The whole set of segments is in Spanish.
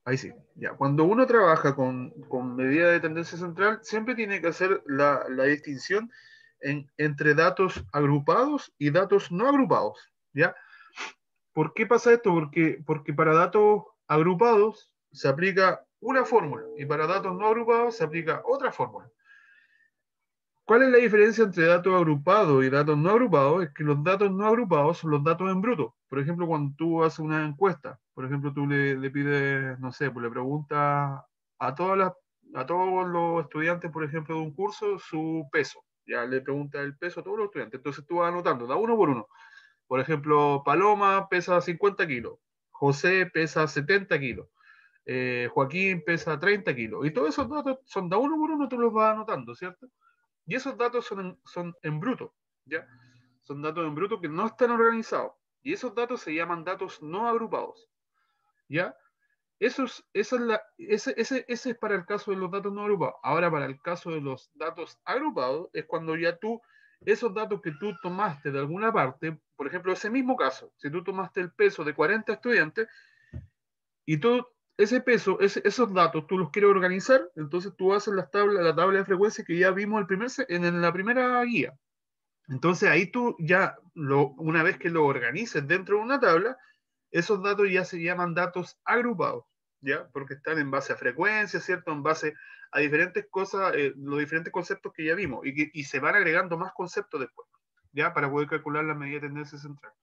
Ahí sí. Ya. Cuando uno trabaja con medida de tendencia central, siempre tiene que hacer la distinción entre datos agrupados y datos no agrupados. ¿Ya? ¿Por qué pasa esto? Porque para datos agrupados se aplica una fórmula y para datos no agrupados se aplica otra fórmula. ¿Cuál es la diferencia entre datos agrupados y datos no agrupados? Es que los datos no agrupados son los datos en bruto. Por ejemplo, cuando tú haces una encuesta, por ejemplo, tú le pides, no sé, pues le preguntas a todos los estudiantes, por ejemplo, de un curso, su peso. Ya le preguntas el peso a todos los estudiantes. Entonces tú vas anotando, da uno por uno. Por ejemplo, Paloma pesa 50 kilos, José pesa 70 kilos, Joaquín pesa 30 kilos. Y todos esos datos son da uno por uno, tú los vas anotando, ¿cierto? Y esos datos son en bruto, ¿ya? Son datos en bruto que no están organizados. Y esos datos se llaman datos no agrupados, ¿ya? Ese es para el caso de los datos no agrupados. Ahora, para el caso de los datos agrupados, es cuando ya esos datos que tú tomaste de alguna parte, por ejemplo, ese mismo caso, si tú tomaste el peso de 40 estudiantes y tú, ese peso, esos datos, tú los quieres organizar, entonces tú haces la tabla de frecuencia que ya vimos en la primera guía. Entonces ahí tú ya, una vez que lo organices dentro de una tabla, esos datos ya se llaman datos agrupados, ¿ya? Porque están en base a frecuencia, ¿cierto? En base a diferentes cosas, los diferentes conceptos que ya vimos, y se van agregando más conceptos después, ¿ya? Para poder calcular la medida de tendencia central.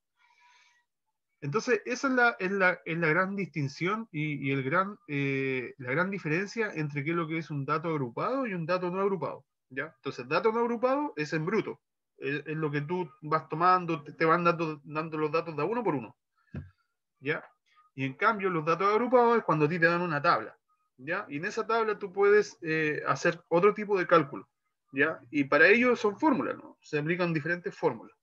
Entonces, esa es la gran distinción y la gran diferencia entre qué es lo que es un dato agrupado y un dato no agrupado, ¿ya? Entonces, dato no agrupado es en bruto, es lo que tú vas tomando, te van dando los datos de uno por uno, ¿ya? Y en cambio, los datos agrupados es cuando a ti te dan una tabla, ¿ya? Y en esa tabla tú puedes hacer otro tipo de cálculo, ¿ya? Y para ello son fórmulas, ¿no? Se aplican diferentes fórmulas.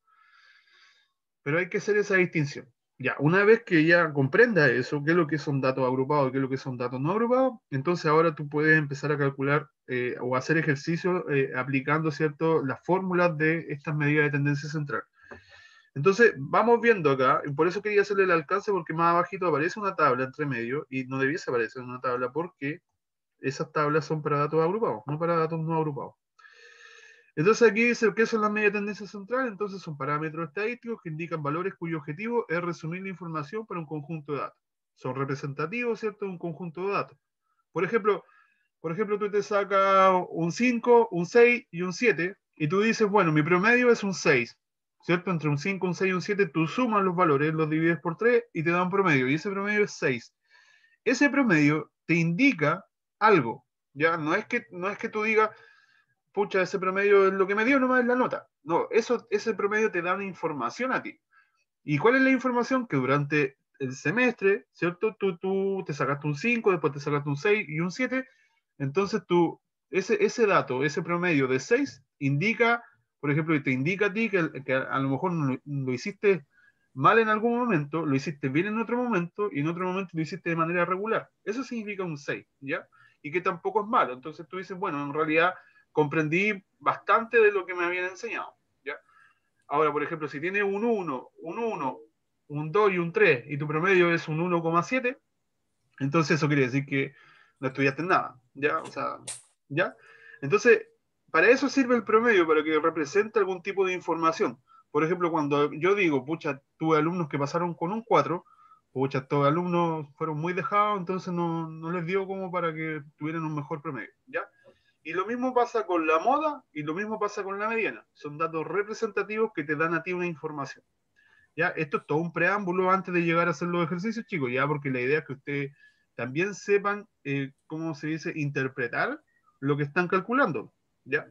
Pero hay que hacer esa distinción. Ya, una vez que ya comprenda eso, qué es lo que son datos agrupados y qué es lo que son datos no agrupados, entonces ahora tú puedes empezar a calcular o hacer ejercicios aplicando, ¿cierto?, las fórmulas de estas medidas de tendencia central. Entonces, vamos viendo acá, y por eso quería hacerle el alcance, porque más abajito aparece una tabla entre medio, y no debiese aparecer una tabla porque esas tablas son para datos agrupados, no para datos no agrupados. Entonces aquí dice qué son las medias de tendencia central. Entonces son parámetros estadísticos que indican valores cuyo objetivo es resumir la información para un conjunto de datos. Son representativos, ¿cierto?, de un conjunto de datos. Por ejemplo, tú te sacas un 5, un 6 y un 7 y tú dices, bueno, mi promedio es un 6, ¿cierto? Entre un 5, un 6 y un 7 tú sumas los valores, los divides por 3 y te da un promedio, y ese promedio es 6. Ese promedio te indica algo, ¿ya? No es que tú digas, pucha, ese promedio es lo que me dio, nomás es la nota. No, ese promedio te da una información a ti. ¿Y cuál es la información? Que durante el semestre, ¿cierto? Tú te sacaste un 5, después te sacaste un 6 y un 7. Entonces ese dato, ese promedio de 6, indica, por ejemplo, te indica a ti que a lo mejor lo hiciste mal en algún momento, lo hiciste bien en otro momento, y en otro momento lo hiciste de manera regular. Eso significa un 6, ¿ya? Y que tampoco es malo. Entonces tú dices, bueno, en realidad comprendí bastante de lo que me habían enseñado, ¿ya? Ahora, por ejemplo, si tienes un 2 y un 3 y tu promedio es un 1,7, entonces eso quiere decir que no estudiaste nada, ¿ya? O sea, ¿ya? Entonces, para eso sirve el promedio, para que represente algún tipo de información. Por ejemplo, cuando yo digo, pucha, tuve alumnos que pasaron con un 4, pucha, estos alumnos fueron muy dejados, entonces no les dio como para que tuvieran un mejor promedio, ¿ya? Y lo mismo pasa con la moda y lo mismo pasa con la mediana. Son datos representativos que te dan a ti una información. ¿Ya? Esto es todo un preámbulo antes de llegar a hacer los ejercicios, chicos, ya, porque la idea es que ustedes también sepan, ¿cómo se dice?, interpretar lo que están calculando. ¿Ya?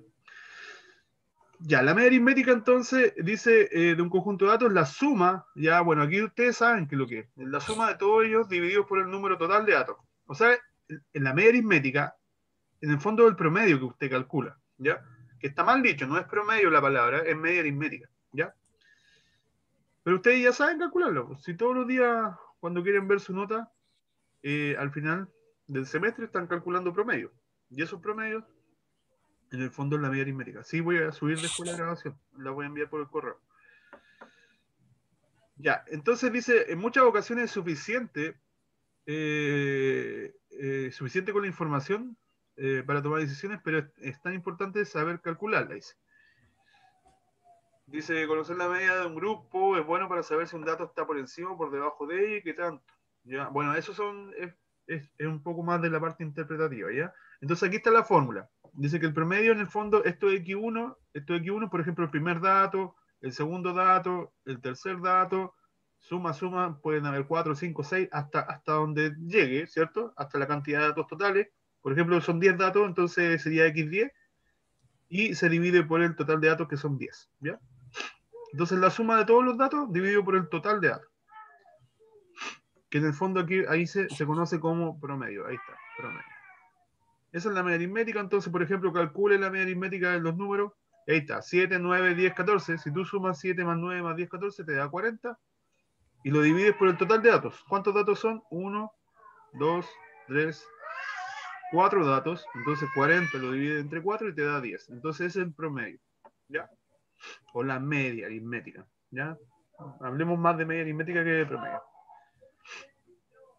Ya, la media aritmética entonces dice de un conjunto de datos la suma, ya, bueno, aquí ustedes saben que lo que es la suma de todos ellos divididos por el número total de datos. O sea, en la media aritmética, en el fondo del promedio que usted calcula, ¿ya? Que está mal dicho, no es promedio la palabra, es media aritmética, ¿ya? Pero ustedes ya saben calcularlo. Si todos los días, cuando quieren ver su nota, al final del semestre están calculando promedio. Y esos promedios, en el fondo, es la media aritmética. Sí, voy a subir después la grabación. La voy a enviar por el correo. Ya, entonces dice, en muchas ocasiones es suficiente suficiente con la información para tomar decisiones, pero es tan importante saber calcularla, dice. Dice, conocer la media de un grupo es bueno para saber si un dato está por encima o por debajo de ella y qué tanto. ¿Ya? Bueno, eso es un poco más de la parte interpretativa, ¿ya? Entonces aquí está la fórmula. Dice que el promedio en el fondo, esto es X1, por ejemplo, el primer dato, el segundo dato, el tercer dato, suma, pueden haber 4, 5, 6, hasta donde llegue, ¿cierto? Hasta la cantidad de datos totales. Por ejemplo, son 10 datos, entonces sería X10 y se divide por el total de datos que son 10, ¿ya? Entonces la suma de todos los datos dividido por el total de datos. Que en el fondo aquí ahí se conoce como promedio. Ahí está, promedio. Esa es la media aritmética. Entonces, por ejemplo, calcule la media aritmética de los números. Ahí está, 7, 9, 10, 14. Si tú sumas 7 más 9 más 10, 14, te da 40. Y lo divides por el total de datos. ¿Cuántos datos son? 1, 2, 3, 4 datos. Entonces 40 lo divide entre 4 y te da 10. Entonces ese es el promedio. ¿Ya? O la media aritmética. ¿Ya? Hablemos más de media aritmética que de promedio.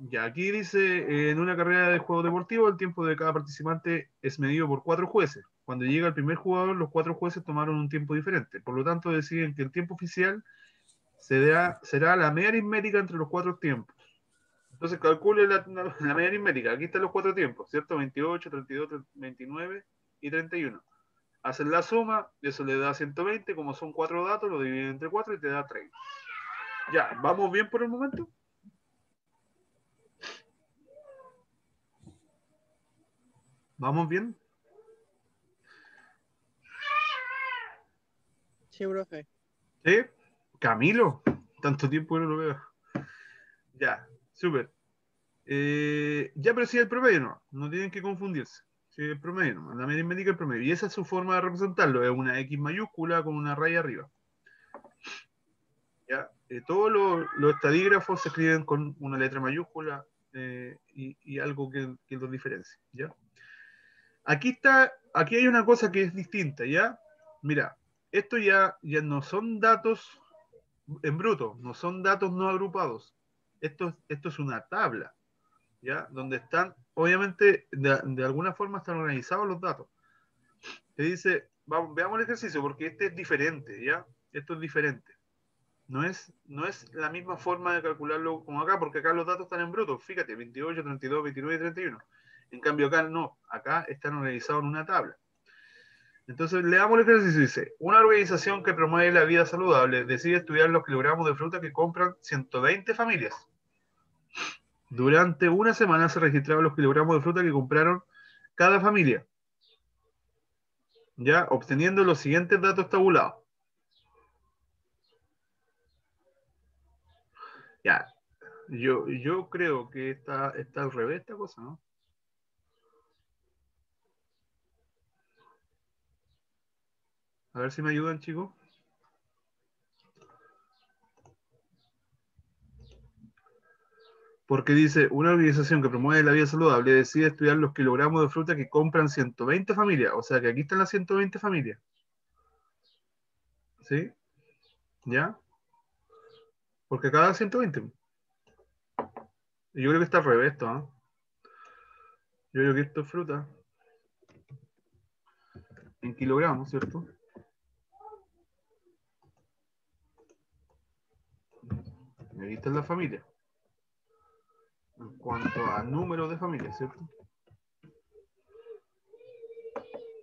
Ya, aquí dice, en una carrera de juego deportivo, el tiempo de cada participante es medido por 4 jueces. Cuando llega el primer jugador, los 4 jueces tomaron un tiempo diferente. Por lo tanto, deciden que el tiempo oficial será la media aritmética entre los 4 tiempos. Entonces, calcule la media aritmética. Aquí están los 4 tiempos, ¿cierto? 28, 32, 29 y 31. Hacen la suma, eso le da 120. Como son 4 datos, lo dividen entre 4 y te da 30. Ya, ¿vamos bien por el momento? ¿Vamos bien? Sí, profe. ¿Sí? Camilo, tanto tiempo que no lo veo. Ya, súper. Ya, pero sí el promedio no tienen que confundirse. Sí, el promedio no, la media aritmética el promedio. Y esa es su forma de representarlo, es una X mayúscula con una raya arriba. ¿Ya? Todos los estadígrafos se escriben con una letra mayúscula y algo que los diferencia. ¿Ya? Aquí hay una cosa que es distinta, ¿ya? Mira, esto ya no son datos en bruto, no son datos no agrupados. Esto es una tabla, ¿ya? Donde están, obviamente, de alguna forma están organizados los datos. Te dice, vamos, veamos el ejercicio, porque este es diferente, ¿ya? Esto es diferente. No es la misma forma de calcularlo como acá, porque acá los datos están en bruto. Fíjate, 28, 32, 29 y 31. En cambio acá no, acá están organizados en una tabla. Entonces, leamos el ejercicio. Dice, una organización que promueve la vida saludable decide estudiar los kilogramos de fruta que compran 120 familias. Durante una semana se registraron los kilogramos de fruta que compraron cada familia, ya obteniendo los siguientes datos tabulados. Ya, yo creo que está al revés esta cosa, ¿no? A ver si me ayudan, chicos. Porque dice, una organización que promueve la vida saludable decide estudiar los kilogramos de fruta que compran 120 familias. O sea que aquí están las 120 familias. ¿Sí? ¿Ya? Porque cada 120. Yo creo que está al revés esto, ¿no? Yo creo que esto es fruta. En kilogramos, ¿cierto? Y aquí está la familia. En cuanto a número de familias, ¿cierto?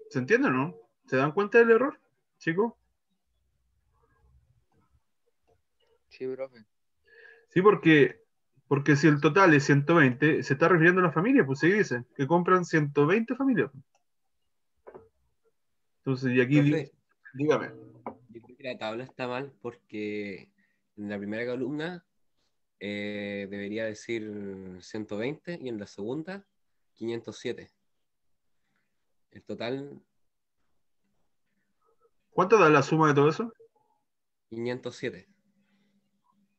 ¿Se entiende o no? ¿Se dan cuenta del error, chicos? Sí, profe. Sí, porque si el total es 120, se está refiriendo a la familia, pues sí dice, que compran 120 familias. Entonces, y aquí, Profe, dígame. yo creo que la tabla está mal porque en la primera columna debería decir 120 y en la segunda 507. El total ¿Cuánto da la suma de todo eso? 507.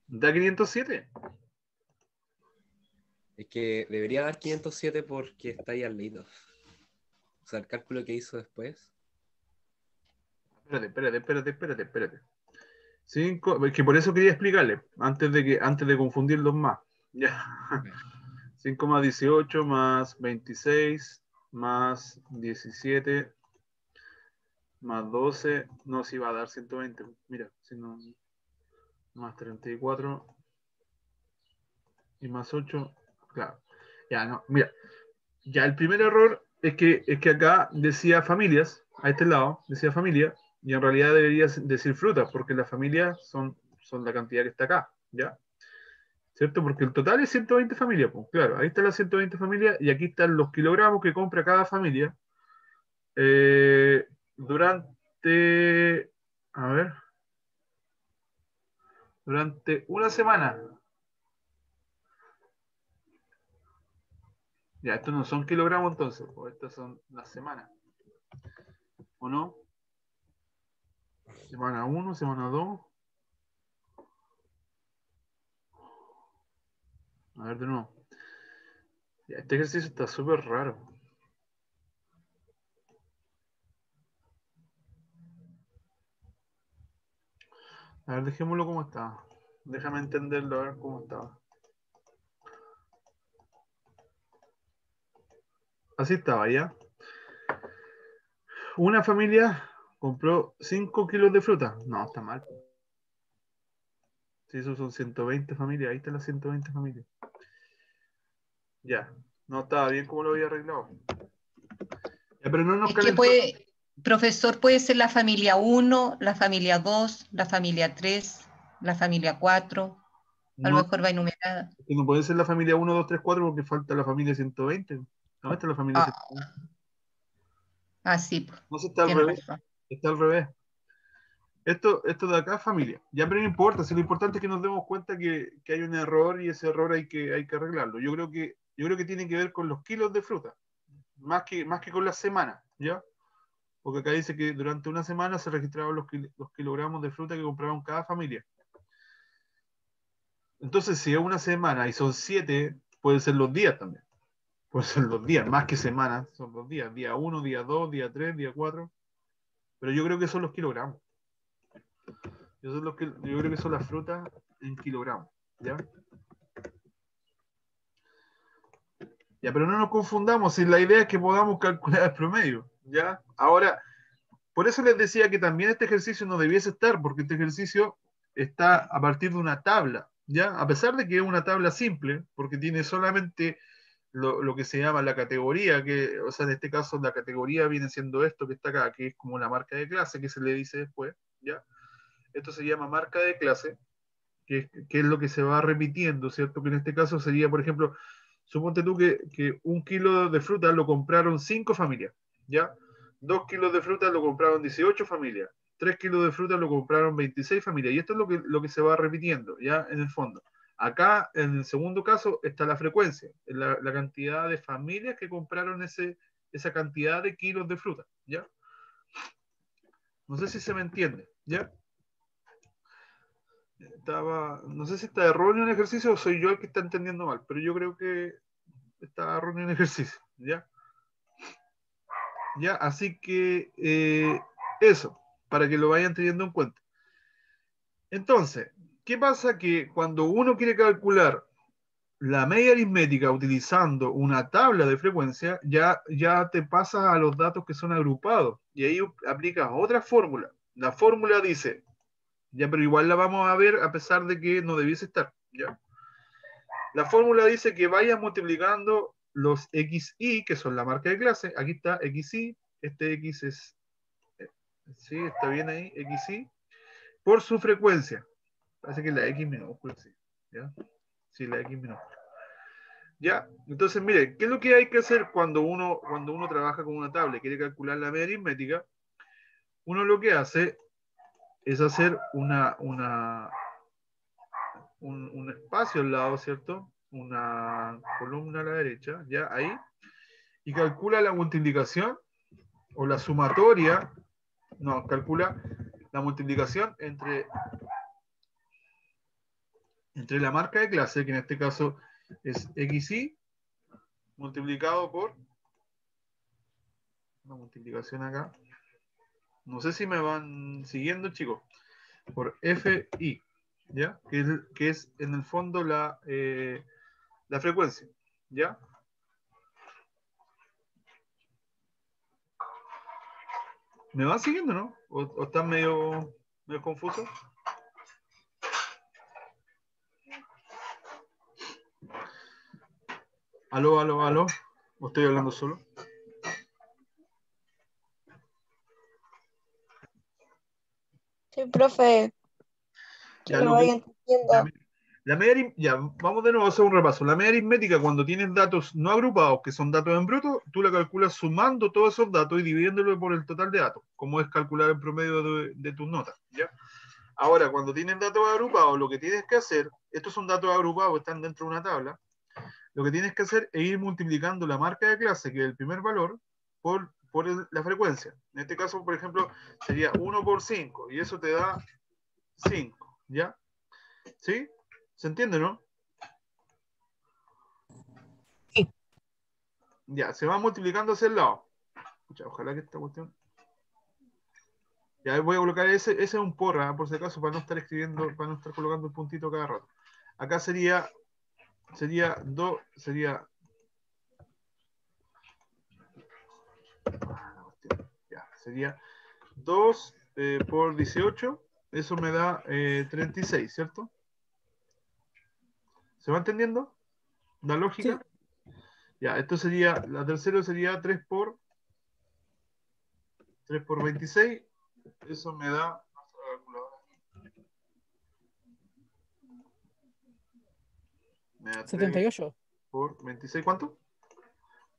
¿Da 507? Es que debería dar 507 porque está ahí al lado. O sea, el cálculo que hizo después. Espérate. Es que por eso quería explicarle, antes de confundirlos más. Ya. 5 más 18 más 26 más 17 más 12. No, si va a dar 120. Mira, si no, más 34 y más 8. Claro. Ya, no, mira. Ya, el primer error es que acá decía familias, a este lado, decía familia, y en realidad debería decir frutas, porque las familias son la cantidad que está acá, ¿ya? ¿Cierto? Porque el total es 120 familias, pues, claro, ahí están las 120 familias y aquí están los kilogramos que compra cada familia durante, a ver, durante una semana. Ya, estos no son kilogramos entonces, pues estas son las semanas, ¿o no? Semana 1, semana 2. A ver de nuevo. Ya, este ejercicio está súper raro. A ver, dejémoslo como está. Déjame entenderlo, a ver cómo estaba. Así estaba, ¿ya? Una familia compró 5 kilos de fruta. No, está mal. Si esos son 120 familias, ahí están las 120 familias. Ya, no estaba bien como lo había arreglado. Ya, pero no nos Es que calentó. profesor, puede ser la familia 1, la familia 2, la familia 3, la familia 4. A lo No, mejor va enumerada. que no puede ser la familia 1, 2, 3, 4 porque falta la familia 120. No, esta es la familia Ah, 120. sí, pues, No, se está al tiene revés. razón. Está al revés. Esto de acá es familia. Ya, pero no importa. Si lo importante es que nos demos cuenta que hay un error y ese error hay que arreglarlo. Yo creo que tiene que ver con los kilos de fruta, más que con las semanas, ¿ya? Porque acá dice que durante una semana se registraban los kilogramos de fruta que compraban cada familia. Entonces, si es una semana y son 7, pueden ser los días también. Pueden ser los días, más que semanas, son los días. Día 1, día 2, día 3, día 4. Pero yo creo que son los kilogramos. Yo creo que son las frutas en kilogramos, ¿ya? Ya, pero no nos confundamos, si la idea es que podamos calcular el promedio, ¿ya? Ahora, por eso les decía que también este ejercicio no debiese estar, porque este ejercicio está a partir de una tabla, ¿ya? A pesar de que es una tabla simple, porque tiene solamente lo que se llama la categoría, o sea, en este caso la categoría viene siendo esto que está acá, que es como la marca de clase, que se le dice después, ¿ya? Esto se llama marca de clase, que es lo que se va repitiendo, ¿cierto? Que en este caso sería, por ejemplo, suponte tú que 1 kilo de fruta lo compraron 5 familias, ¿ya? 2 kilos de fruta lo compraron 18 familias, 3 kilos de fruta lo compraron 26 familias, y esto es lo que se va repitiendo, ¿ya? En el fondo. Acá, en el segundo caso, está la frecuencia, la cantidad de familias que compraron esa cantidad de kilos de fruta, ¿ya? No sé si se me entiende, ¿ya? No sé si está erróneo el ejercicio o soy yo el que está entendiendo mal, pero yo creo que está erróneo el ejercicio, ¿ya? ¿Ya? Así que eso, para que lo vayan teniendo en cuenta. Entonces, ¿qué pasa? Que cuando uno quiere calcular la media aritmética utilizando una tabla de frecuencia, ya te pasa a los datos que son agrupados y ahí aplicas otra fórmula. La fórmula dice, ya, pero igual la vamos a ver a pesar de que no debiese estar, ¿ya? La fórmula dice que vayas multiplicando los XI, que son la marca de clase. Aquí está XI, este X es, sí, está bien ahí, XI, por su frecuencia. Parece que la X minúscula, sí. ¿Ya? Sí, la X minúscula. ¿Ya? Entonces, mire, ¿qué es lo que hay que hacer cuando uno trabaja con una tabla y quiere calcular la media aritmética? Uno lo que hace es hacer un espacio al lado, ¿cierto? Una columna a la derecha, ya ahí, y calcula la multiplicación o la sumatoria, no, calcula la multiplicación entre la marca de clase, que en este caso es XI, multiplicado por una multiplicación acá. No sé si me van siguiendo, chicos. Por FI, ¿ya? Que es en el fondo la frecuencia, ¿Ya? ¿Me van siguiendo, no? ¿O están medio confusos? Aló, aló, aló. ¿O estoy hablando solo? Sí, profe, que Ya, lo vaya entendiendo. ya, vamos de nuevo a hacer un repaso. La media aritmética, cuando tienes datos no agrupados, que son datos en bruto, tú la calculas sumando todos esos datos y dividiéndolo por el total de datos, como es calcular el promedio de tus notas. ¿Ya? Ahora, cuando tienes datos agrupados, lo que tienes que hacer, estos son datos agrupados, están dentro de una tabla, lo que tienes que hacer es ir multiplicando la marca de clase, que es el primer valor, por la frecuencia. En este caso, por ejemplo, sería 1 por 5, y eso te da 5, ¿ya? ¿Sí? ¿Se entiende, no? Sí. Ya, se va multiplicando hacia el lado. Ojalá que esta cuestión... Ya voy a colocar ese es un porra, por si acaso, para no estar escribiendo, para no estar colocando el puntito cada rato. Acá sería 2, sería 2 por 18, eso me da 36, ¿cierto? ¿Se va entendiendo? ¿La lógica? Sí. Ya, esto sería, la tercera sería 3 por 26, eso me da... Me da 3 78. por 26, ¿cuánto?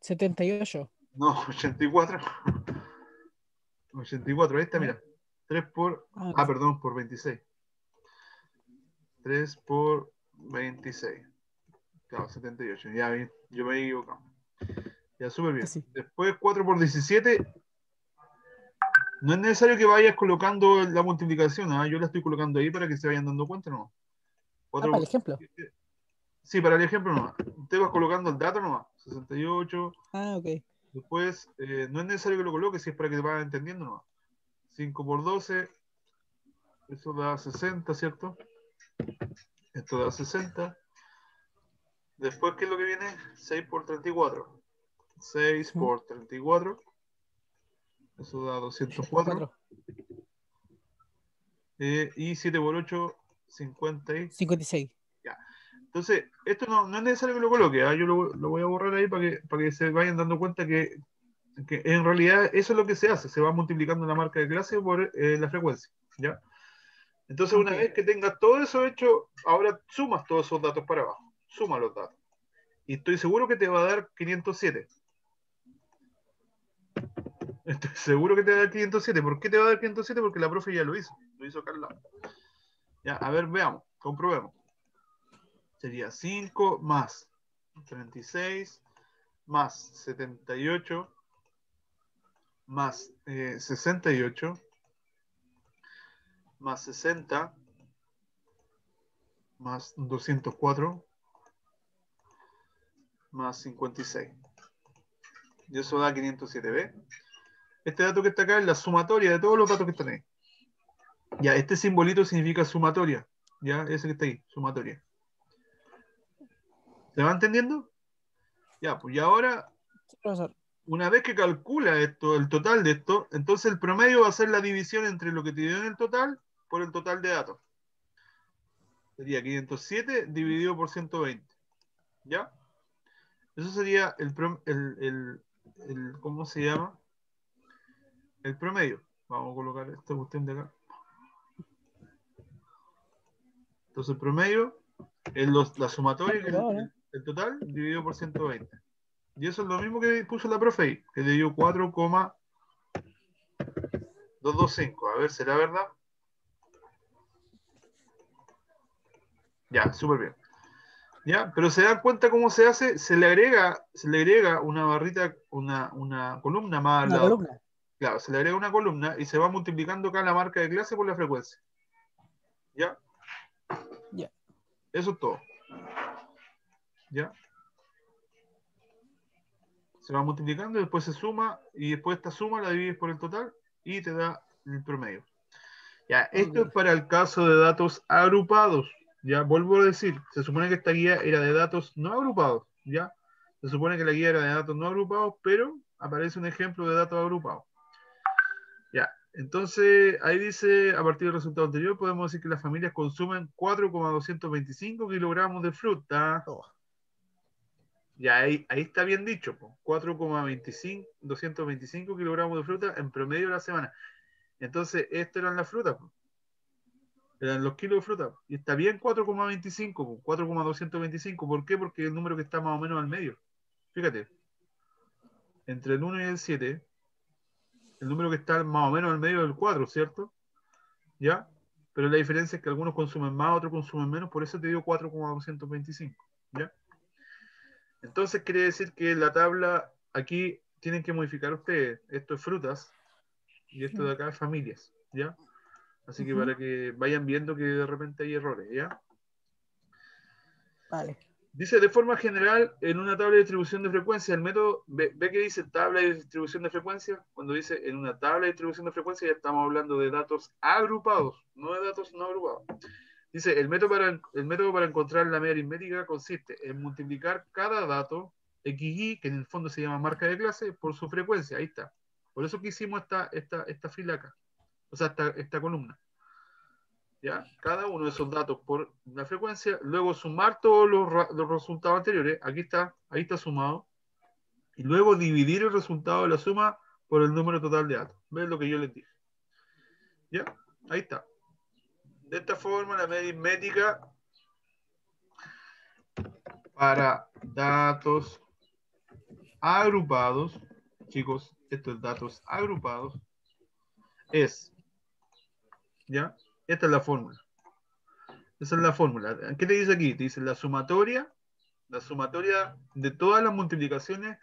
78. No, 84. 84, ahí está, ¿No? mira. 3 por... Ah, Ah, perdón, por 26. 3 por 26. Claro, 78. Ya, bien, yo me he equivocado. Ya, súper bien. casi. Después 4 por 17. No es necesario que vayas colocando la multiplicación, ¿ah? Yo la estoy colocando ahí para que se vayan dando cuenta, ¿no? 4 para el por ejemplo. 17. Sí, para el ejemplo nomás. Usted va colocando el dato nomás. 68. Ah, ok. Después, no es necesario que lo coloque, si es para que te vayas entendiendo nomás. 5 por 12. Eso da 60, ¿cierto? Esto da 60. Después, ¿qué es lo que viene? 6 por 34. 6 por 34. Eso da 204. 4. Y 7 por 8, 56. Ya. Entonces, esto no es necesario que lo coloque. ¿Ah? Yo lo voy a borrar ahí para que se vayan dando cuenta que en realidad eso es lo que se hace. Se va multiplicando la marca de clase por la frecuencia. ¿Ya? Entonces, una Ok. vez que tengas todo eso hecho, ahora sumas todos esos datos para abajo. Suma los datos. Y estoy seguro que te va a dar 507. Estoy seguro que te va a dar 507. ¿Por qué te va a dar 507? Porque la profe ya lo hizo. Lo hizo acá al lado. Ya, a ver, veamos. Comprobemos. Sería 5 más 36 más 78 más 68 más 60 más 204 más 56. Y eso da 507, ¿ves? Este dato que está acá es la sumatoria de todos los datos que están ahí. Ya, este simbolito significa sumatoria. Ya, ese que está ahí, sumatoria. ¿Se va entendiendo? Ya, pues y ahora, Sí, profesor. una vez que calcula esto, el total de esto, entonces el promedio va a ser la división entre lo que te dio en el total por el total de datos. Sería 507 dividido por 120. ¿Ya? Eso sería ¿cómo se llama? El promedio. Vamos a colocar esta cuestión de acá. Entonces el promedio es la sumatoria, que es el total, dividido por 120. Y eso es lo mismo que puso la profe ahí, que le dio 4,225. A ver, ¿será verdad? Ya, súper bien. ¿Ya? Pero se dan cuenta cómo se hace, se le agrega una barrita, una columna más al Una lado. columna. Claro, se le agrega una columna y se va multiplicando acá la marca de clase por la frecuencia. ¿Ya? Ya. Eso es todo. ¿Ya? Se va multiplicando, después se suma y después esta suma la divides por el total y te da el promedio. Ya, esto es para el caso de datos agrupados. Ya, vuelvo a decir, se supone que esta guía era de datos no agrupados. ¿Ya? Se supone que la guía era de datos no agrupados, pero aparece un ejemplo de datos agrupados. Ya, entonces ahí dice, a partir del resultado anterior, podemos decir que las familias consumen 4,225 kilogramos de fruta. Oh. Ya, ahí está bien dicho, 4,225 kilogramos de fruta en promedio a la semana. Entonces, esto eran las frutas, eran los kilos de fruta. Y está bien 4,25, 4,225. ¿Por qué? Porque es el número que está más o menos al medio. Fíjate, entre el 1 y el 7, el número que está más o menos al medio del 4, ¿cierto? ¿Ya? Pero la diferencia es que algunos consumen más, otros consumen menos, por eso te digo 4,225, ¿ya? Entonces quiere decir que la tabla, aquí tienen que modificar ustedes, esto es frutas, y esto de acá es familias, ¿ya? Así que para que vayan viendo que de repente hay errores, ¿ya? Vale. Dice, de forma general, en una tabla de distribución de frecuencia, el método, ve que dice tabla de distribución de frecuencia. Cuando dice en una tabla de distribución de frecuencia, ya estamos hablando de datos agrupados, no de datos no agrupados. Dice, el método para encontrar la media aritmética consiste en multiplicar cada dato XY, que en el fondo se llama marca de clase, por su frecuencia. Ahí está. Por eso que hicimos esta fila acá. O sea, esta columna. ¿Ya? Cada uno de esos datos por la frecuencia, luego sumar todos los resultados anteriores, aquí está, ahí está sumado, y luego dividir el resultado de la suma por el número total de datos. ¿Ves lo que yo les dije? ¿Ya? Ahí está. De esta forma, la media aritmética para datos agrupados, chicos, esto es datos agrupados, es, ¿ya? Esta es la fórmula. Esa es la fórmula. ¿Qué te dice aquí? Te dice la sumatoria de todas las multiplicaciones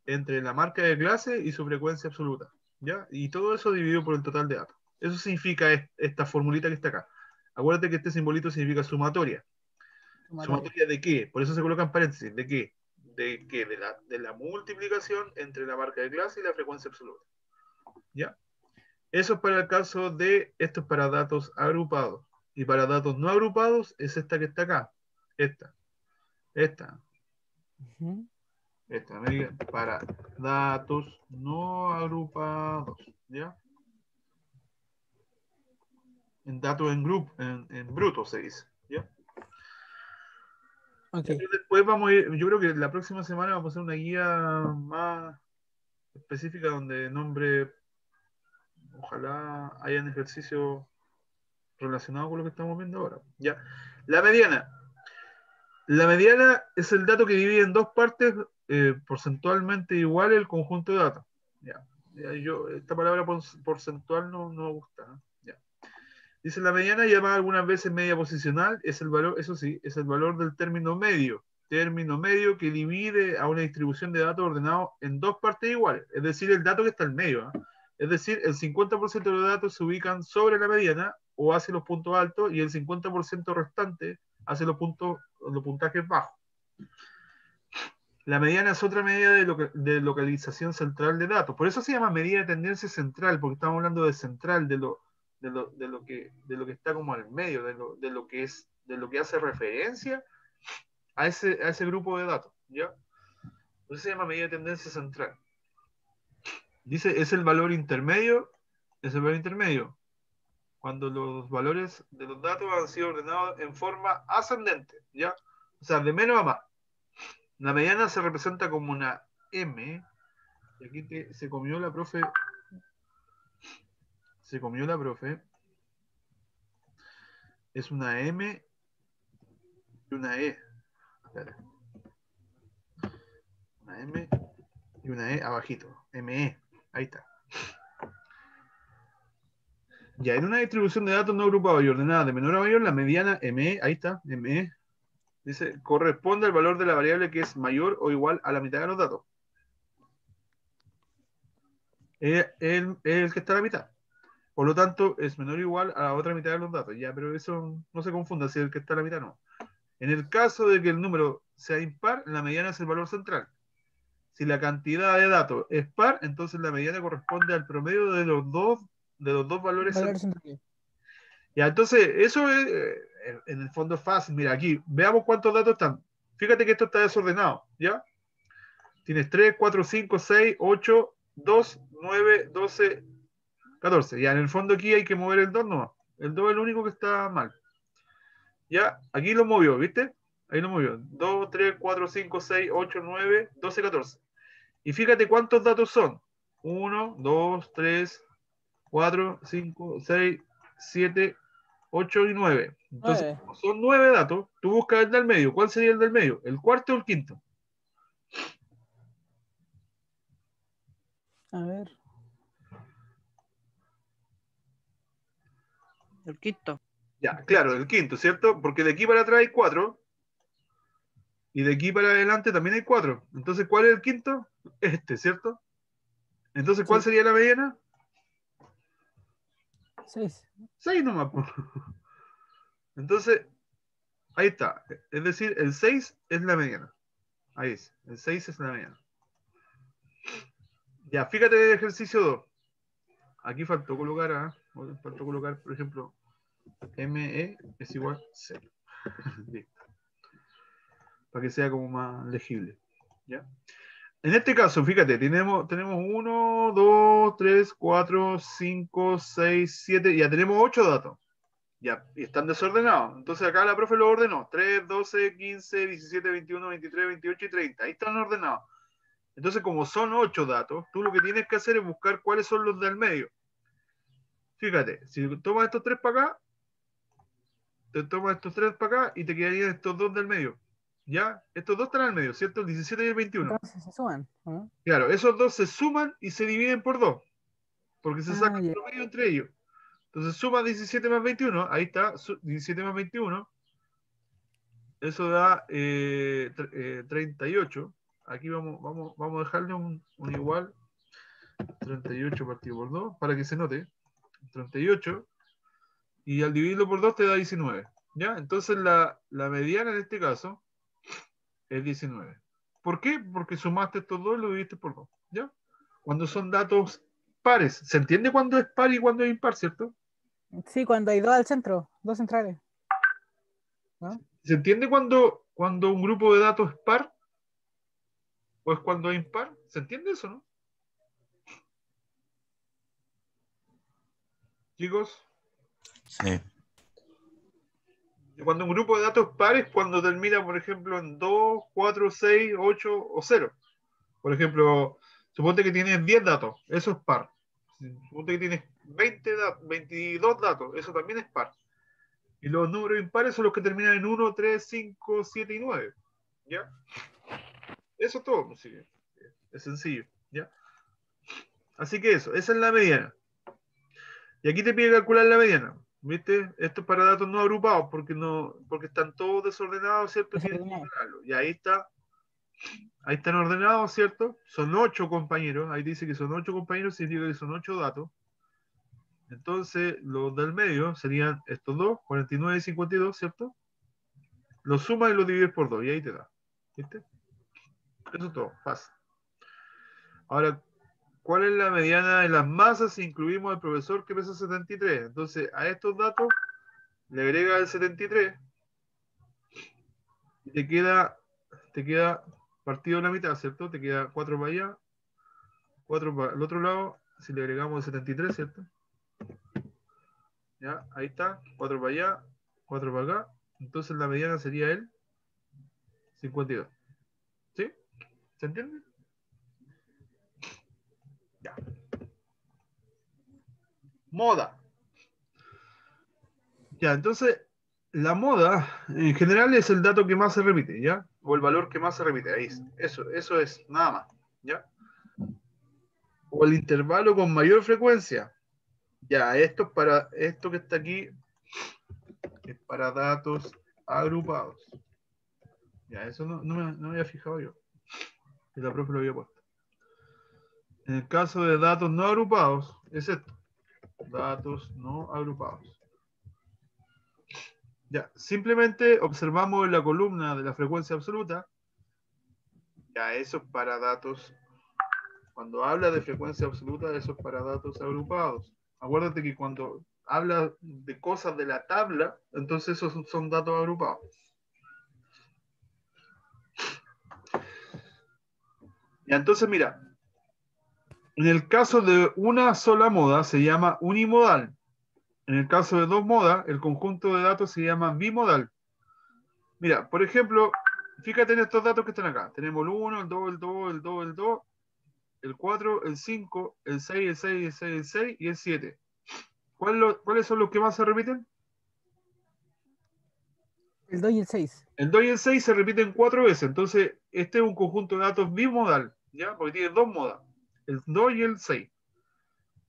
entre la marca de clase y su frecuencia absoluta, ¿ya? Y todo eso dividido por el total de datos. Eso significa esta formulita que está acá. Acuérdate que este simbolito significa sumatoria. ¿Sumatoria de qué? Por eso se coloca en paréntesis. ¿De qué? ¿De qué? De la multiplicación entre la marca de clase y la frecuencia absoluta. ¿Ya? Eso es para el caso de, esto es para datos agrupados. Y para datos no agrupados es esta que está acá. Esta. Esta, para datos no agrupados, ¿ya? En datos en grupo, en bruto se dice, ¿ya? Okay. Después vamos a ir, yo creo que la próxima semana vamos a hacer una guía más específica donde nombre, ojalá hayan ejercicios relacionados con lo que estamos viendo ahora, ¿ya? La mediana. La mediana es el dato que divide en dos partes porcentualmente igual el conjunto de datos. Ya. Esta palabra porcentual no me gusta. ¿No? Ya. Dice la mediana, llamada algunas veces media posicional, es el valor, eso sí, es el valor del término medio. Término medio que divide a una distribución de datos ordenado en dos partes iguales. Es decir, el dato que está en medio. ¿eh? Es decir, el 50% de los datos se ubican sobre la mediana o hacia los puntos altos y el 50% restante hacia los puntajes bajos. La mediana es otra medida de localización central de datos. Por eso se llama medida de tendencia central, porque estamos hablando de central, de lo que está como al medio, de lo que hace referencia a ese grupo de datos. ¿Ya? Por eso se llama medida de tendencia central. Dice, es el valor intermedio, cuando los valores de los datos han sido ordenados en forma ascendente, ¿ya? O sea, de menos a más. La mediana se representa como una M, y aquí se comió la profe, es una M y una E. Espera. Una M y una E abajito, ME, ahí está. Ya, en una distribución de datos no agrupados y ordenada de menor a mayor, la mediana ME, ahí está, ME, dice, corresponde al valor de la variable que es mayor o igual a la mitad de los datos. El que está a la mitad. Por lo tanto, es menor o igual a la otra mitad de los datos. Ya, pero eso no se confunda, si el que está a la mitad no. En el caso de que el número sea impar, la mediana es el valor central. Si la cantidad de datos es par, entonces la mediana corresponde al promedio de los dos valores centrales. Ya, entonces, eso es, en el fondo es fácil. Mira, aquí, veamos cuántos datos están. Fíjate que esto está desordenado, ¿ya? Tienes 3, 4, 5, 6, 8, 2, 9, 12, 14. Ya, en el fondo aquí hay que mover el 2 nomás. El 2 es el único que está mal. Ya, aquí lo movió, ¿viste? Ahí lo movió. 2, 3, 4, 5, 6, 8, 9, 12, 14. Y fíjate cuántos datos son. 1, 2, 3, 4, 5, 6, 7, 8 y 9. Entonces, 9. como son 9 datos. Tú buscas el del medio. ¿Cuál sería el del medio? ¿El cuarto o el quinto? A ver. El quinto. Ya, claro, el quinto, ¿cierto? Porque de aquí para atrás hay 4. Y de aquí para adelante también hay 4. Entonces, ¿cuál es el quinto? Este, ¿cierto? Entonces, ¿cuál Sí. sería la mediana? 6. 6 nomás, po. Entonces, ahí está. Es decir, el 6 es la mediana. Ahí es. El 6 es la mediana. Ya, fíjate el ejercicio 2. Aquí faltó colocar, faltó colocar, por ejemplo, ME es igual a 0. Listo. Para que sea como más legible. ¿Ya? En este caso, fíjate, tenemos 1, 2, 3, 4, 5, 6, 7, ya tenemos 8 datos. Ya, y están desordenados. Entonces acá la profe lo ordenó. 3, 12, 15, 17, 21, 23, 28 y 30. Ahí están ordenados. Entonces, como son 8 datos, tú lo que tienes que hacer es buscar cuáles son los del medio. Fíjate, si tomas estos 3 para acá, te tomas estos 3 para acá y te quedarían estos 2 del medio. ¿Ya? Estos 2 están al medio, ¿cierto? El 17 y el 21. Entonces se suman, ¿no? Claro, esos 2 se suman y se dividen por 2. Porque se saca el Ya. promedio entre ellos. Entonces suma 17 más 21. Ahí está, 17 más 21. Eso da 38. Aquí vamos a dejarle un igual. 38 partido por 2 para que se note. 38. Y al dividirlo por 2 te da 19. ¿Ya? Entonces la mediana en este caso es 19. ¿Por qué? Porque sumaste estos dos y lo dividiste por 2. ¿Ya? Cuando son datos pares. ¿Se entiende cuándo es par y cuándo es impar, cierto? Sí, cuando hay 2 al centro, 2 centrales. ¿No? ¿Se entiende cuando un grupo de datos es par? ¿O es cuando es impar? ¿Se entiende eso, no? Chicos, Sí. cuando un grupo de datos es par es cuando termina, por ejemplo, en 2, 4, 6, 8 o 0. Por ejemplo, suponte que tienes 10 datos, eso es par. Suponte que tienes 22 datos, eso también es par. Y los números impares son los que terminan en 1, 3, 5, 7 y 9. ¿Ya? Eso es todo, así que es sencillo. ¿Ya? Así que eso, esa es la mediana. Y aquí te pide calcular la mediana. ¿Viste? Esto es para datos no agrupados, porque están todos desordenados, ¿cierto? Tienes que ordenarlo. Y ahí están ordenados, ¿cierto? Son 8 compañeros. Ahí dice que son 8 compañeros, significa que son 8 datos. Entonces, los del medio serían estos dos, 49 y 52, ¿cierto? Los sumas y los divides por 2, y ahí te da. ¿Viste? Eso es todo, fácil. Ahora, ¿cuál es la mediana de las masas si incluimos al profesor que pesa 73? Entonces, a estos datos le agrega el 73 y te queda partido a la mitad, ¿cierto? Te queda 4 para allá, 4 para el otro lado, si le agregamos el 73, ¿cierto? Ya, ahí está, 4 para allá, 4 para acá. Entonces la mediana sería el 52. ¿Sí? ¿Se entiende? Ya. Moda. Ya, entonces, la moda en general es el dato que más se repite, ¿ya? O el valor que más se repite. Ahí es. Eso es, nada más, ¿ya? O el intervalo con mayor frecuencia. Ya, esto que está aquí es para datos agrupados. Ya, eso no me había fijado yo. Y la profe lo había puesto. En el caso de datos no agrupados, es esto. Datos no agrupados. Ya, simplemente observamos en la columna de la frecuencia absoluta. Ya, eso es para datos. Cuando habla de frecuencia absoluta, eso es para datos agrupados. Acuérdate que cuando habla de cosas de la tabla, entonces esos son datos agrupados. Ya, entonces, mira, en el caso de una sola moda se llama unimodal. En el caso de dos modas, el conjunto de datos se llama bimodal. Mira, por ejemplo, fíjate en estos datos que están acá. Tenemos el 1, el 2, el 2, el 2, el 2, el 4, el 5, el 6, el 6, el 6, el 6 y el 7. ¿Cuáles son los que más se repiten? El 2 y el 6. El 2 y el 6 se repiten 4 veces. Entonces, este es un conjunto de datos bimodal, ¿ya? Porque tiene dos modas. El 2 y el 6.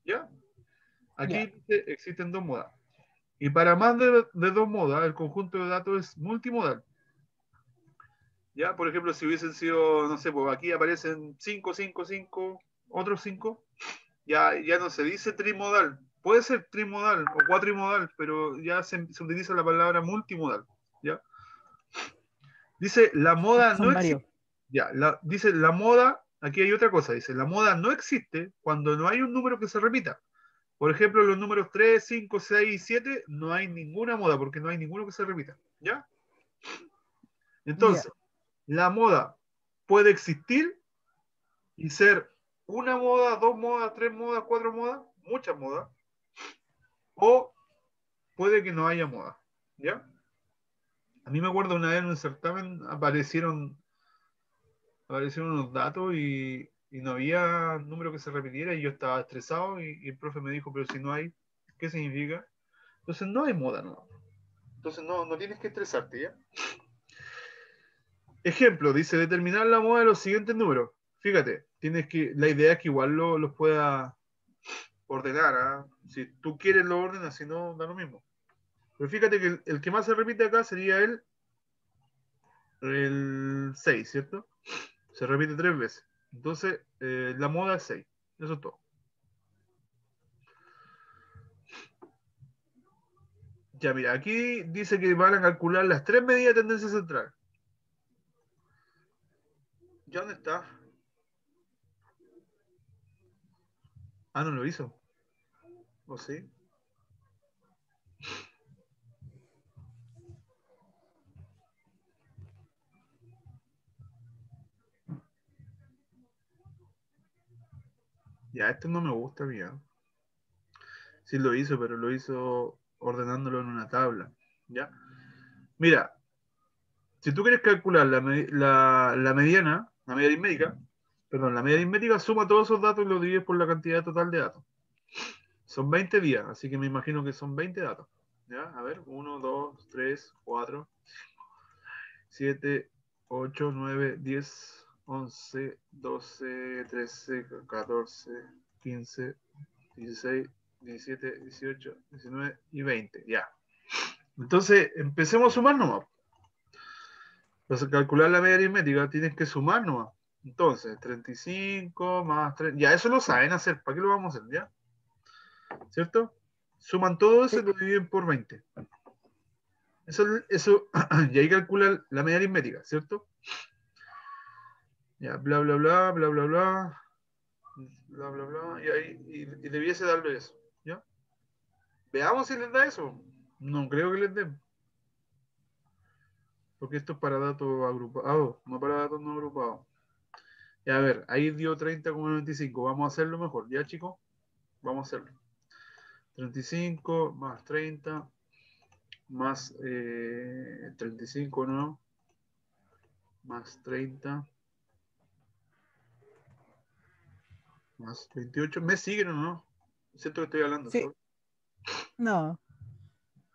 ¿Ya? Aquí existen dos modas. Y para más de dos modas, el conjunto de datos es multimodal. ¿Ya? Por ejemplo, si hubiesen sido, no sé, pues aquí aparecen 5, 5, 5, otros 5, ya no se dice trimodal. Puede ser trimodal o cuatrimodal, pero ya se utiliza la palabra multimodal. ¿Ya? Dice, la moda Son no varios. existe. Ya, dice, la moda, aquí hay otra cosa, dice, la moda no existe cuando no hay un número que se repita. Por ejemplo, los números 3, 5, 6 y 7, no hay ninguna moda porque no hay ninguno que se repita. ¿Ya? Entonces, la moda puede existir y ser una moda, dos modas, tres modas, cuatro modas, muchas modas, o puede que no haya moda. ¿Ya? A mí me acuerdo una vez en un certamen aparecieron unos datos y no había número que se repitiera y yo estaba estresado y el profe me dijo, pero si no hay, ¿qué significa? Entonces no hay moda, ¿no? Entonces no tienes que estresarte, ¿ya? Ejemplo, dice determinar la moda de los siguientes números. Fíjate, la idea es que igual los pueda ordenar, ¿ah? Si tú quieres lo ordenas, si no, da lo mismo. Pero fíjate que el que más se repite acá sería el 6, ¿cierto? Se repite 3 veces. Entonces, la moda es 6. Eso es todo. Ya, mira, aquí dice que van a calcular las 3 medidas de tendencia central. ¿Ya dónde está? Ah, no lo hizo. ¿O sí? Ya, esto no me gusta bien. Sí lo hizo, pero lo hizo ordenándolo en una tabla. ¿Ya? Mira, si tú quieres calcular la mediana, la media aritmética, perdón, la media aritmética suma todos esos datos y los divides por la cantidad total de datos. Son 20 días, así que me imagino que son 20 datos. ¿Ya? A ver, 1, 2, 3, 4, 7, 8, 9, 10, 11, 12, 13, 14, 15, 16, 17, 18, 19 y 20. Ya. Entonces, empecemos a sumar nomás. Para calcular la media aritmética tienes que sumar nomás. Entonces, 35 más 3. Ya, eso lo saben hacer. ¿Para qué lo vamos a hacer? ¿Ya? ¿Cierto? Suman todo eso y lo dividen por 20. Eso y ahí calculan la media aritmética, ¿cierto? Ya, bla, bla, bla, bla, bla, bla. Bla, bla, bla. Y debiese darle eso. ¿Ya? Veamos si les da eso. No creo que les den. Porque esto es para datos agrupados, no para datos no agrupados. Ya, a ver, ahí dio 30,95. Vamos a hacerlo mejor, ¿ya, chicos? Vamos a hacerlo. 35 más 30 más 35, ¿no? Más 30 más 28. ¿Me siguen o no? Siento que estoy hablando Sí. solo. No.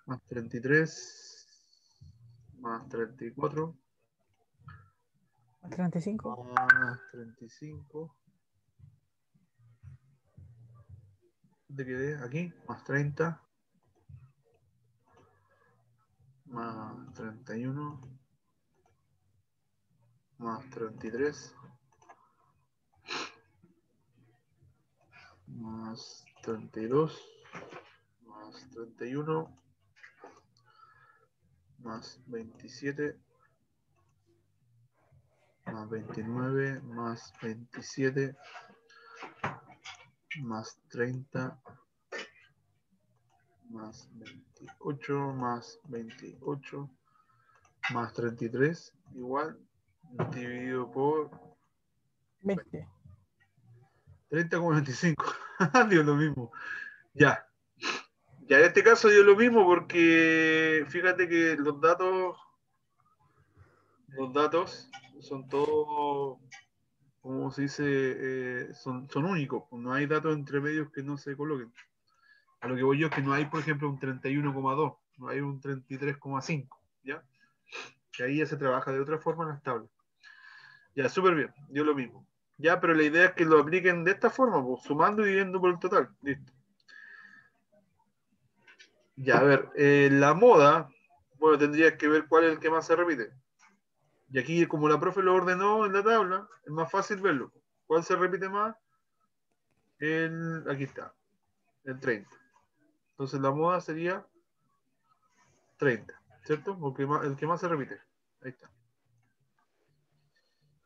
Más 33 más 34 35. más 35. ¿Dónde quedé? Aquí, más 30 más 31 más 33 más 32 más 31 más 27 más 29 más 27 más 30 más 28 más 28 más 33 igual dividido por 20. 30,25. Dio lo mismo. Ya. Ya en este caso dio lo mismo porque fíjate que los datos son todos, como se dice, son únicos. No hay datos entre medios que no se coloquen. A lo que voy yo es que no hay, por ejemplo, un 31,2, no hay un 33,5, ¿ya? Que ahí ya se trabaja de otra forma en las tablas. Ya, súper bien, dio lo mismo. Ya, pero la idea es que lo apliquen de esta forma, pues, sumando y dividiendo por el total. Listo. Ya, a ver, la moda, bueno, tendrías que ver cuál es el que más se repite. Y aquí, como la profe lo ordenó en la tabla, es más fácil verlo. ¿Cuál se repite más? Aquí está, el 30. Entonces la moda sería 30, ¿cierto? Porque el que más se repite. Ahí está.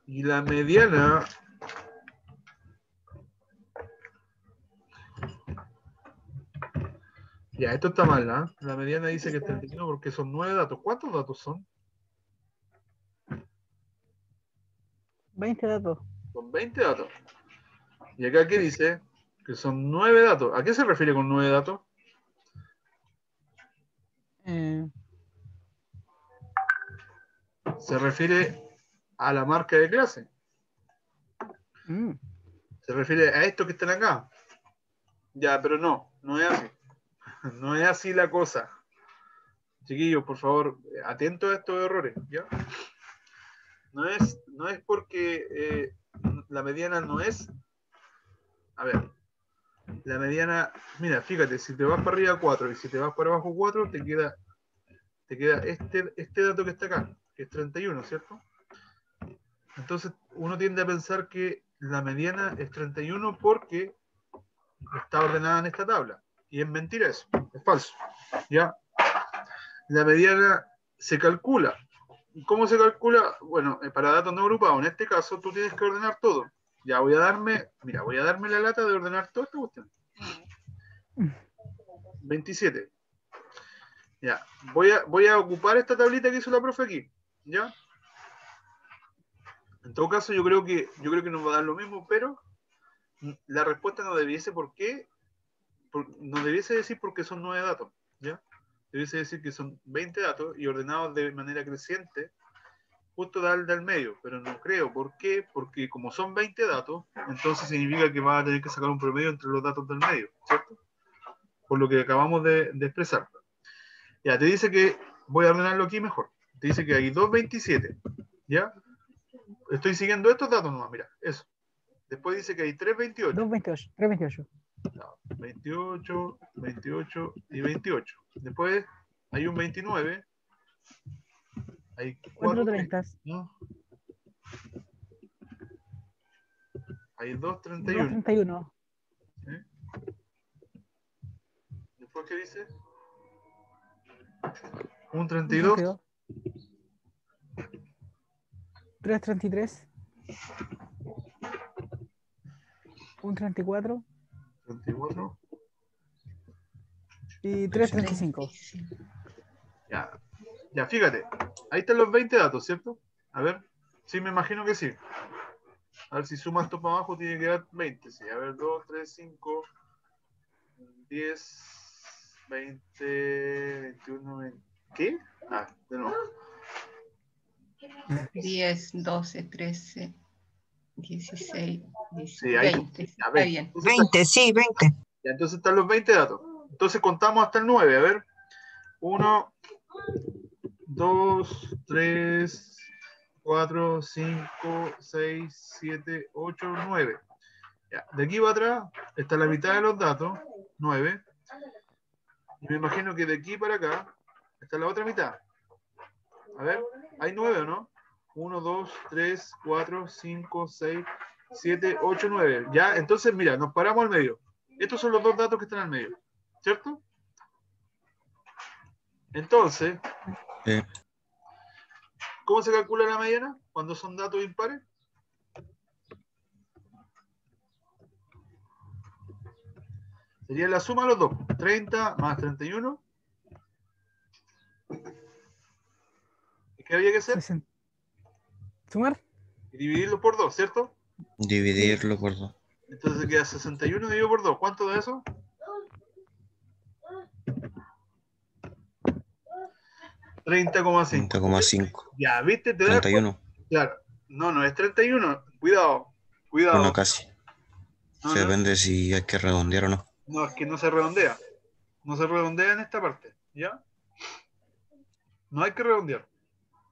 Y la mediana, ya, esto está mal, ¿ah? La mediana dice que es 31 porque son 9 datos. ¿Cuántos datos son? 20 datos. Son 20 datos. Y acá, ¿qué dice? Que son 9 datos. ¿A qué se refiere con 9 datos? Se refiere a la marca de clase. Se refiere a estos que están acá. Ya, pero no es así. No es así la cosa. Chiquillos, por favor, atentos a estos errores, ¿ya? No es porque la mediana no es... A ver, la mediana... Mira, fíjate, si te vas para arriba 4 y si te vas para abajo 4, te queda este dato que está acá, que es 31, ¿cierto? Entonces, uno tiende a pensar que la mediana es 31 porque está ordenada en esta tabla. Y es mentira eso, es falso, ¿ya? La mediana se calcula. ¿Cómo se calcula? Bueno, para datos no agrupados, en este caso tú tienes que ordenar todo. Ya voy a darme la lata de ordenar todo esta cuestión. 27. Ya, voy a ocupar esta tablita que hizo la profe aquí, ¿ya? En todo caso, yo creo que nos va a dar lo mismo, pero la respuesta no debiese no debiese decir porque son 9 datos, ¿ya? Debiese decir que son 20 datos y ordenados de manera creciente, justo del medio, pero no creo. ¿Por qué? Porque como son 20 datos, entonces significa que vas a tener que sacar un promedio entre los datos del medio, ¿cierto? Por lo que acabamos de expresar. Ya, te dice que, voy a ordenarlo aquí mejor, te dice que hay 2,27, ¿ya? Estoy siguiendo estos datos nomás, mira, eso. Después dice que hay 3,28. 228, 328. No, 28, 28 y 28. Después hay un 29. Hay 430. ¿no? Hay 2,31. 231. ¿Sí? Después, ¿qué dice? Un 32. 333. Un 34. 34. Y 335. Ya, fíjate. Ahí están los 20 datos, ¿cierto? A ver. Sí, me imagino que sí. A ver, si sumas esto para abajo, tiene que dar 20. Sí, a ver, 2, 3, 5, 10, 20, 21, 20. ¿Qué? Ah, de nuevo. 10, 12, 13, 16, Sí, ahí, 20. ya, Está 20. bien. Entonces, 20, sí, 20. ya, entonces están los 20 datos. Entonces contamos hasta el 9. A ver. 1, 2, 3, 4, 5, 6, 7, 8, 9. Ya, de aquí para atrás está la mitad de los datos, 9. Y me imagino que de aquí para acá está la otra mitad. A ver, ¿hay 9 o no? 1, 2, 3, 4, 5, 6, 7, 8, 9. Ya, entonces mira, nos paramos al medio. Estos son los dos datos que están al medio, ¿cierto? Entonces, ¿cómo se calcula la mediana cuando son datos impares? Sería la suma de los dos. 30 más 31. ¿Y qué había que hacer? ¿Sumar? Y dividirlo por 2, ¿cierto? Dividirlo por 2. Entonces queda 61 dividido por 2. ¿Cuánto da eso? 30,5. 30,5. Ya, ¿viste? Te das cuenta. 31. Claro. No es 31. Cuidado. Bueno, casi. No, Se depende si hay que redondear o no. No, es que no se redondea. No se redondea en esta parte. ¿Ya? No hay que redondear.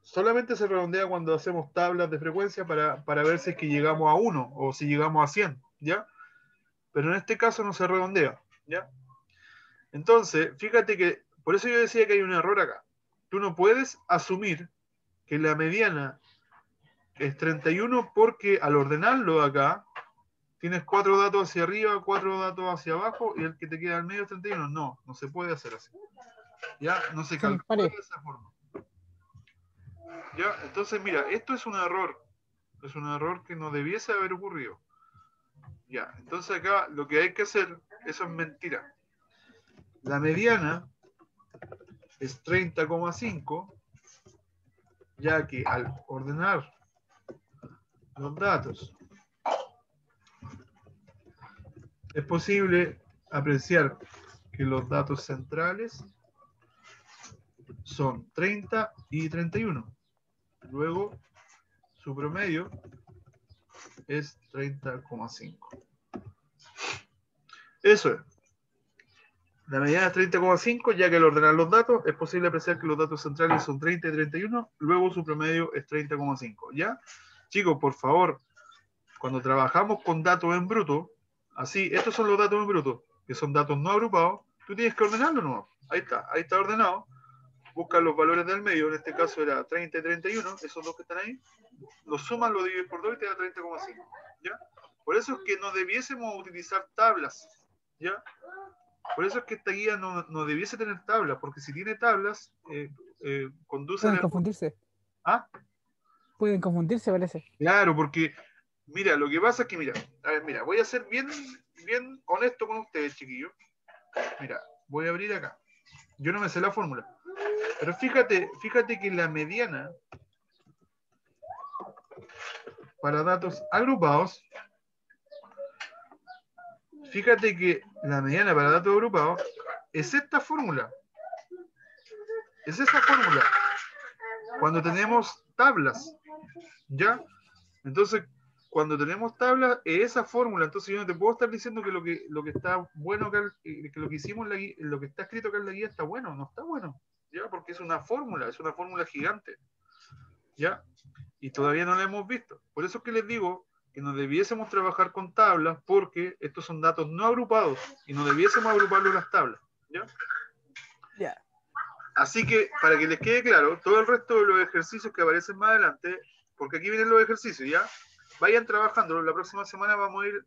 Solamente se redondea cuando hacemos tablas de frecuencia para ver si es que llegamos a 1 o si llegamos a 100. ¿Ya? Pero en este caso no se redondea. ¿Ya? Entonces, fíjate que, por eso yo decía que hay un error acá. Tú no puedes asumir que la mediana es 31 porque al ordenarlo acá, tienes 4 datos hacia arriba, 4 datos hacia abajo y el que te queda al medio es 31. No, no se puede hacer así. ¿Ya? No se calcula de esa forma. ¿Ya? Entonces, mira, esto es un error. Es un error que no debiese haber ocurrido. Ya, entonces acá lo que hay que hacer, eso es mentira. La mediana es 30,5, ya que al ordenar los datos es posible apreciar que los datos centrales son 30 y 31. Luego, su promedio es 30,5. Eso es. La mediana es 30,5, ya que al ordenar los datos es posible apreciar que los datos centrales son 30 y 31, luego su promedio es 30,5. ¿Ya? Chicos, por favor, cuando trabajamos con datos en bruto, así, estos son los datos en bruto, que son datos no agrupados, tú tienes que ordenarlo, ¿no? Ahí está ordenado. Busca los valores del medio, en este caso era 30 y 31, esos dos que están ahí, los suman, lo divides por 2 y te da 30,5. ¿Ya? Por eso es que no debiésemos utilizar tablas. ¿Ya? Por eso es que esta guía no debiese tener tablas, porque si tiene tablas, conduce Pueden a... confundirse. ¿Ah? Pueden confundirse, parece. Claro, porque, mira, lo que pasa es que, mira, a ver, mira, voy a ser bien honesto con ustedes, chiquillos. Mira, voy a abrir acá. Yo no me sé la fórmula. Pero fíjate que la mediana para datos agrupados, fíjate que la mediana para datos agrupados es esta fórmula. Es esa fórmula. Cuando tenemos tablas, ¿ya? Entonces, cuando tenemos tablas, es esa fórmula. Entonces yo no te puedo estar diciendo que lo que está bueno, que lo que hicimos, lo que está escrito acá en la guía está bueno. No está bueno, ¿ya? Porque es una fórmula gigante, ¿ya? Y todavía no la hemos visto. Por eso es que les digo que no debiésemos trabajar con tablas, porque estos son datos no agrupados y no debiésemos agruparlos en las tablas, ¿ya? Ya. Así que, para que les quede claro, todo el resto de los ejercicios que aparecen más adelante, porque aquí vienen los ejercicios, ¿ya? Vayan trabajando. La próxima semana vamos a ir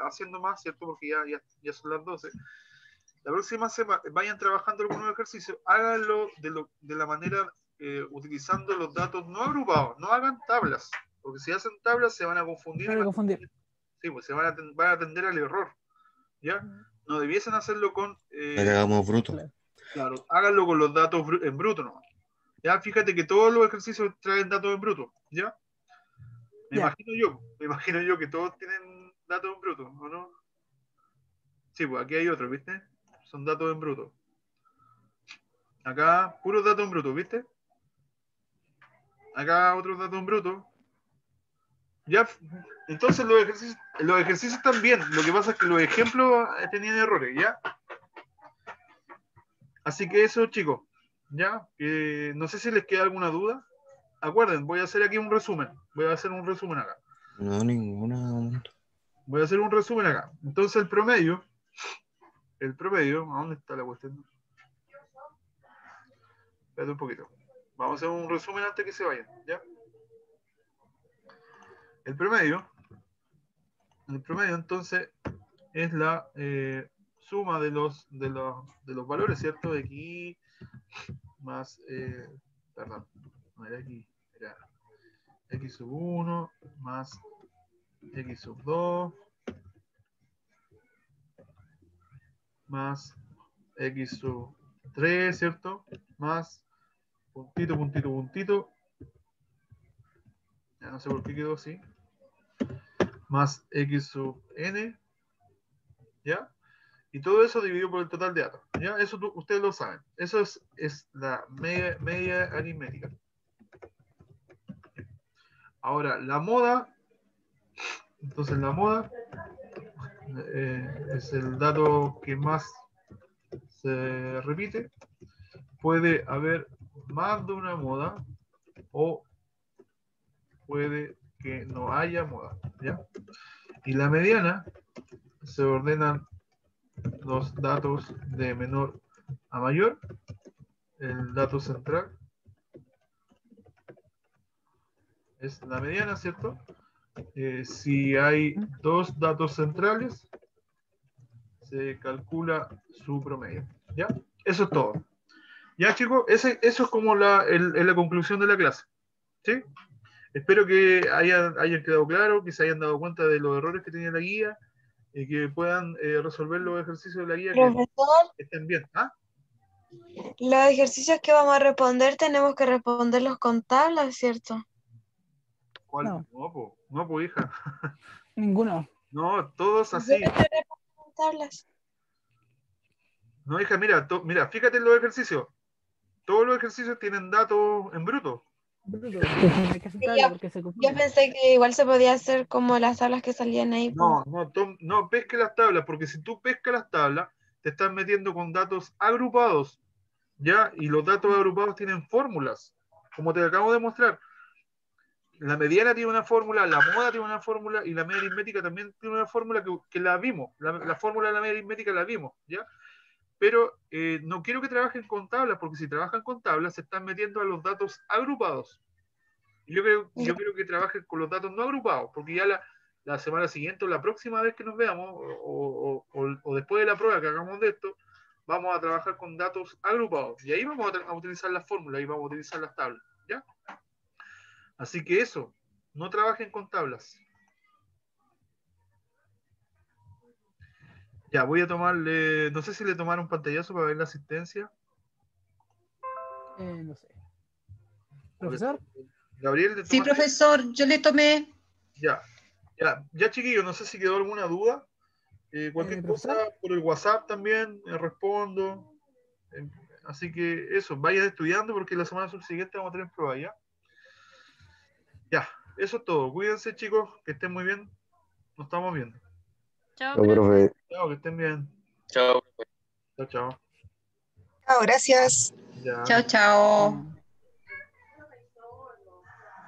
haciendo más, ¿cierto? Porque ya son las 12. La próxima semana vayan trabajando algunos ejercicios. Háganlo de la manera utilizando los datos no agrupados. No hagan tablas, porque si hacen tablas se van a confundir. Sí, pues van a tender al error, ¿ya? No debiesen hacerlo con... hagamos bruto. Claro, háganlo con los datos en bruto nomás. Ya, fíjate que todos los ejercicios traen datos en bruto, ¿ya? Me imagino yo que todos tienen datos en bruto, ¿o no? Sí, pues aquí hay otros, ¿viste? Son datos en bruto. Acá, puros datos en bruto, ¿viste? Acá otros datos en bruto. Ya, entonces los ejercicios están bien. Lo que pasa es que los ejemplos tenían errores, ¿ya? Así que eso, chicos, ¿ya? No sé si les queda alguna duda. Acuerden, voy a hacer aquí un resumen. Voy a hacer un resumen acá. No, ninguna. Voy a hacer un resumen acá. Entonces el promedio, ¿a dónde está la cuestión? Espérate un poquito. Vamos a hacer un resumen antes que se vayan, ¿ya? El promedio entonces es la suma de los valores, ¿cierto? De aquí más, perdón, no era aquí, era x sub 1 más x sub 2 más x sub 3, ¿cierto? Más puntito. Ya no sé por qué quedó así. más x sub n, ¿ya? Y todo eso dividido por el total de datos, ¿ya? Eso ustedes lo saben. Eso es la media aritmética. Ahora, la moda, entonces la moda es el dato que más se repite. Puede haber más de una moda o puede que no haya moda, ¿ya? Y la mediana se ordenan los datos de menor a mayor, el dato central es la mediana, ¿cierto? Si hay dos datos centrales, se calcula su promedio, ¿ya? Eso es todo. Ya, chicos, eso es como la conclusión de la clase, ¿sí? Espero que hayan quedado claro, que se hayan dado cuenta de los errores que tenía la guía y que puedan resolver los ejercicios de la guía Profesor, que estén bien. ¿Ah? los ejercicios que vamos a responder tenemos que responderlos con tablas, ¿cierto? ¿Cuál? No. No, po, hija. Ninguno. No, todos así. Con tablas. No, hija, mira, fíjate en los ejercicios. Todos los ejercicios tienen datos en bruto. Bruto. Hay que aceptarlo porque se Yo confunde. pensé que igual se podía hacer como las tablas que salían ahí. No pesque las tablas, porque si tú pescas las tablas, te estás metiendo con datos agrupados, ¿ya? Y los datos agrupados tienen fórmulas, como te acabo de mostrar. La mediana tiene una fórmula, la moda tiene una fórmula y la media aritmética también tiene una fórmula que la vimos. La fórmula de la media aritmética la vimos, ¿ya? Pero no quiero que trabajen con tablas, porque si trabajan con tablas se están metiendo a los datos agrupados. Y yo creo que trabajen con los datos no agrupados, porque ya la semana siguiente o la próxima vez que nos veamos, o después de la prueba que hagamos de esto, vamos a trabajar con datos agrupados. Y ahí vamos a utilizar las fórmulas y vamos a utilizar las tablas, ¿ya? Así que eso, no trabajen con tablas. Ya, voy a tomarle, no sé si le tomaron pantallazo para ver la asistencia. No sé. ¿Profesor? Gabriel, ¿te Sí, tomaste? profesor, yo le tomé. Ya, chiquillos, no sé si quedó alguna duda. Cualquier cosa ¿Profesor? por el WhatsApp también respondo. Así que eso, vayan estudiando porque la semana subsiguiente vamos a tener prueba ya. Ya, eso es todo. Cuídense, chicos, que estén muy bien. Nos estamos viendo. Chao, No, profe. Chao, que estén bien. Chao. Chao, chao. Chao, gracias. Ya. Chao, chao.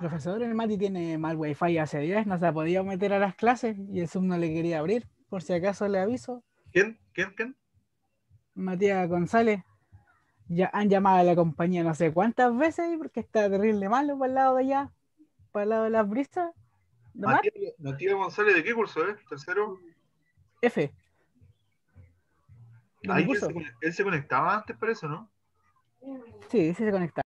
Profesor, el Mati tiene mal wifi hace días, no se ha podido meter a las clases y el Zoom no le quería abrir. Por si acaso le aviso. ¿Quién? Matías González. Ya han llamado a la compañía no sé cuántas veces porque está terrible malo para el lado de allá, para el lado de las brisas. ¿De mar? Matías González, ¿de qué curso, ¿Tercero? F. ¿De mi Ahí curso? él se conectaba antes para eso, ¿no? Sí, sí se conecta.